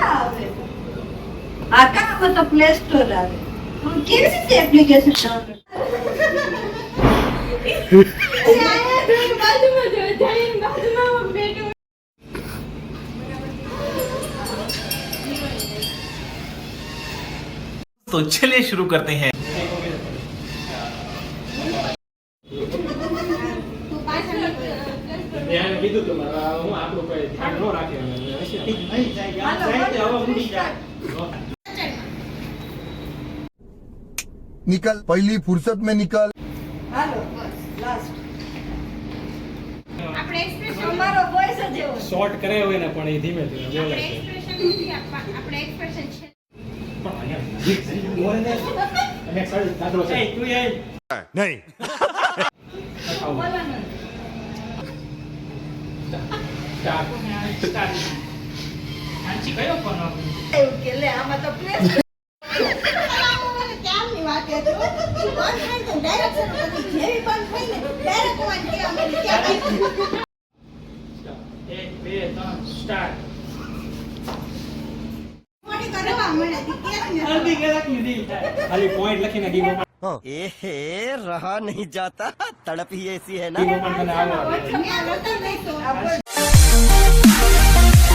ક્યાં આવે? આ કામ તો પ્લે સ્ટોર આવે. હું કેવી રીતે એપ્લિકેશન ડાઉનલોડ तो चलिए शुरू करते हैं. કીધું તો હું આપણું કોઈ ધ્યાન ન રાખે निकल पहली फुर्सत में निकल. હાલો બસ લાસ્ટ. આપણે એક્સપ્રેશન અમારો વોઇસ જ એવો છે. શોર્ટ કરે હોય ને પણ એ ધીમે ધીમે બોલે છે આપણે એક્સપ્રેશન છે પણ અહીંયા બોલે ને અને સાડી દાદરો છે તું એ नहीं બોલવાનું. સ્ટાર્ટ આંચી કયો ફોન આપું એવું કે લે આમાં તો પ્લે ક્યારની વાત છે તો બંધ થાય તો ડાયરેક્ટ શરૂ કરી જેવી બંધ થઈ ને ડાયરેક્ટ વાન કે અમે ક્યાં 1 2 3 સ્ટાર્ટ મોડી કરવા મને કેમ અડધી કલાક ની ડીલ થાય ખાલી પોઈન્ટ લખીને ગીમો एहे रहा नहीं जाता तड़प ही ऐसी है ना ગીમો પણ તને આવડે ને આવતા નહીં તો આપણે